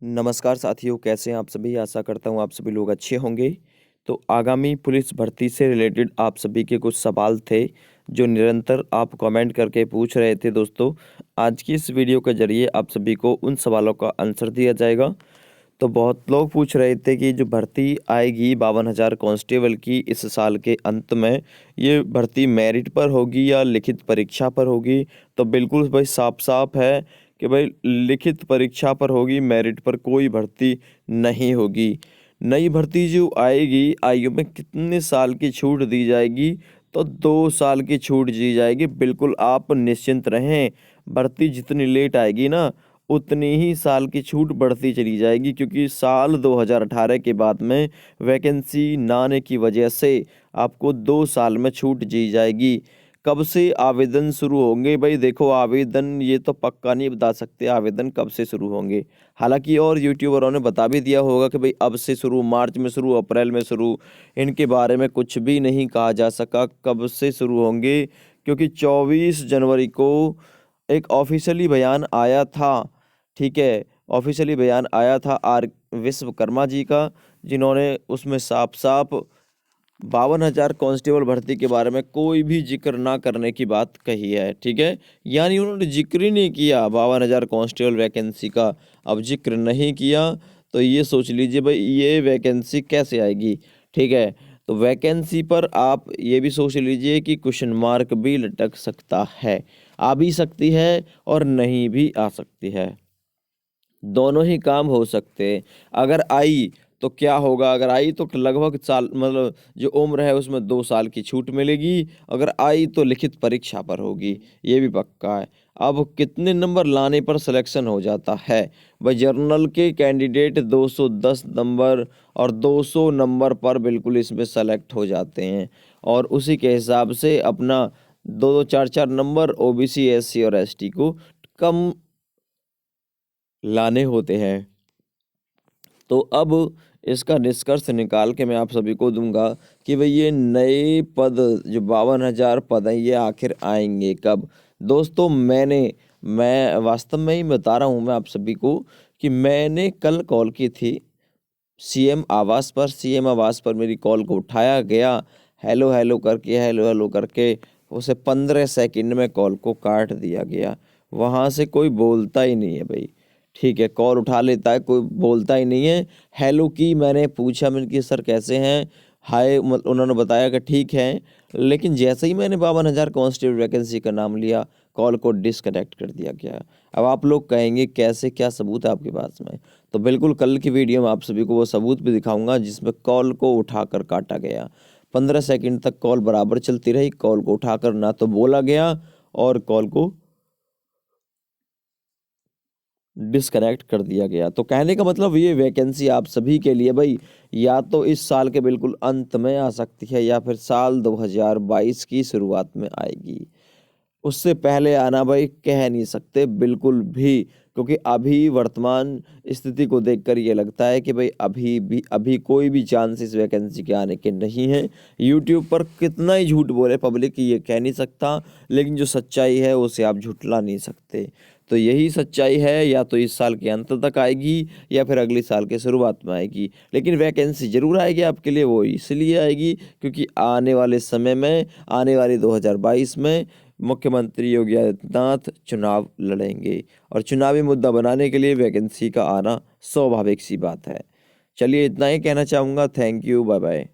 नमस्कार साथियों, कैसे हैं आप सभी? आशा करता हूँ आप सभी लोग अच्छे होंगे। तो आगामी पुलिस भर्ती से रिलेटेड आप सभी के कुछ सवाल थे, जो निरंतर आप कमेंट करके पूछ रहे थे दोस्तों। आज की इस वीडियो के ज़रिए आप सभी को उन सवालों का आंसर दिया जाएगा। तो बहुत लोग पूछ रहे थे कि जो भर्ती आएगी 52,000 कांस्टेबल की इस साल के अंत में, ये भर्ती मेरिट पर होगी या लिखित परीक्षा पर होगी? तो बिल्कुल भाई साफ-साफ है कि भाई लिखित परीक्षा पर होगी, मेरिट पर कोई भर्ती नहीं होगी। नई भर्ती जो आएगी, आयु में कितने साल की छूट दी जाएगी? तो 2 साल की छूट दी जाएगी। बिल्कुल आप निश्चिंत रहें, भर्ती जितनी लेट आएगी ना, उतनी ही साल की छूट बढ़ती चली जाएगी, क्योंकि साल 2018 के बाद में वैकेंसी ना आने की वजह से आपको 2 साल में छूट दी जाएगी। कब से आवेदन शुरू होंगे? भाई देखो, आवेदन ये तो पक्का नहीं बता सकते आवेदन कब से शुरू होंगे। हालाँकि और यूट्यूबरों ने बता भी दिया होगा कि भाई अब से शुरू, मार्च में शुरू, अप्रैल में शुरू। इनके बारे में कुछ भी नहीं कहा जा सका कब से शुरू होंगे, क्योंकि 24 जनवरी को एक ऑफ़िशियली बयान आया था, ठीक है? ऑफ़िशियली बयान आया था आर विश्वकर्मा जी का, जिन्होंने उसमें साफ-साफ 52,000 कांस्टेबल भर्ती के बारे में कोई भी ज़िक्र ना करने की बात कही है, ठीक है? यानी उन्होंने ज़िक्र ही नहीं किया 52,000 कांस्टेबल वैकेंसी का। अब ज़िक्र नहीं किया, तो ये सोच लीजिए भाई ये वैकेंसी कैसे आएगी, ठीक है? तो वैकेंसी पर आप ये भी सोच लीजिए कि क्वेश्चन मार्क भी लटक सकता है। आ भी सकती है और नहीं भी आ सकती है। दोनों ही काम हो सकते हैं। अगर आई तो क्या होगा? अगर आई तो लगभग साल, मतलब जो उम्र है उसमें 2 साल की छूट मिलेगी। अगर आई तो लिखित परीक्षा पर होगी, ये भी पक्का है। अब कितने नंबर लाने पर सिलेक्शन हो जाता है? भाई जनरल के कैंडिडेट 210 नंबर और 200 नंबर पर बिल्कुल इसमें सेलेक्ट हो जाते हैं, और उसी के हिसाब से अपना 2-2 4-4 नंबर ओबीसी, एससी और एसटी को कम लाने होते हैं। तो अब इसका निष्कर्ष निकाल के मैं आप सभी को दूँगा कि भई ये नए पद, जो 52,000 पद हैं, ये आखिर आएँगे कब? दोस्तों मैं वास्तव में ही बता रहा हूँ मैं आप सभी को कि मैंने कल कॉल की थी सीएम आवास पर मेरी कॉल को उठाया गया, हेलो हेलो करके उसे 15 सेकंड में कॉल को काट दिया गया। वहाँ से कोई बोलता ही नहीं है भई, ठीक है? कॉल उठा लेता है, कोई बोलता ही नहीं है। हेलो की मैंने पूछा, मैंने कि सर कैसे हैं? हाय उन्होंने बताया कि ठीक है, लेकिन जैसे ही मैंने 52,000 कांस्टेबल वैकेंसी का नाम लिया, कॉल को डिस्कनेक्ट कर दिया गया। अब आप लोग कहेंगे कैसे, क्या सबूत है आपके पास में? तो बिल्कुल कल की वीडियो में आप सभी को वो सबूत भी दिखाऊँगा जिसमें कॉल को उठाकर काटा गया। 15 सेकंड तक कॉल बराबर चलती रही, कॉल को उठाकर ना तो बोला गया और कॉल को डिस्कनेक्ट कर दिया गया। तो कहने का मतलब ये वैकेंसी आप सभी के लिए भाई या तो इस साल के बिल्कुल अंत में आ सकती है या फिर साल 2022 की शुरुआत में आएगी। उससे पहले आना भाई कह नहीं सकते बिल्कुल भी, क्योंकि अभी वर्तमान स्थिति को देखकर ये लगता है कि भाई अभी कोई भी चांस इस वैकेंसी के आने के नहीं है। यूट्यूब पर कितना ही झूठ बोले पब्लिक, ये कह नहीं सकता, लेकिन जो सच्चाई है उसे आप झुठला नहीं सकते। तो यही सच्चाई है, या तो इस साल के अंत तक आएगी या फिर अगले साल के शुरुआत में आएगी, लेकिन वैकेंसी ज़रूर आएगी आपके लिए। वो इसलिए आएगी क्योंकि आने वाले समय में, आने वाले 2022 में मुख्यमंत्री योगी आदित्यनाथ चुनाव लड़ेंगे, और चुनावी मुद्दा बनाने के लिए वैकेंसी का आना स्वाभाविक सी बात है। चलिए इतना ही कहना चाहूँगा। Thank you, bye bye.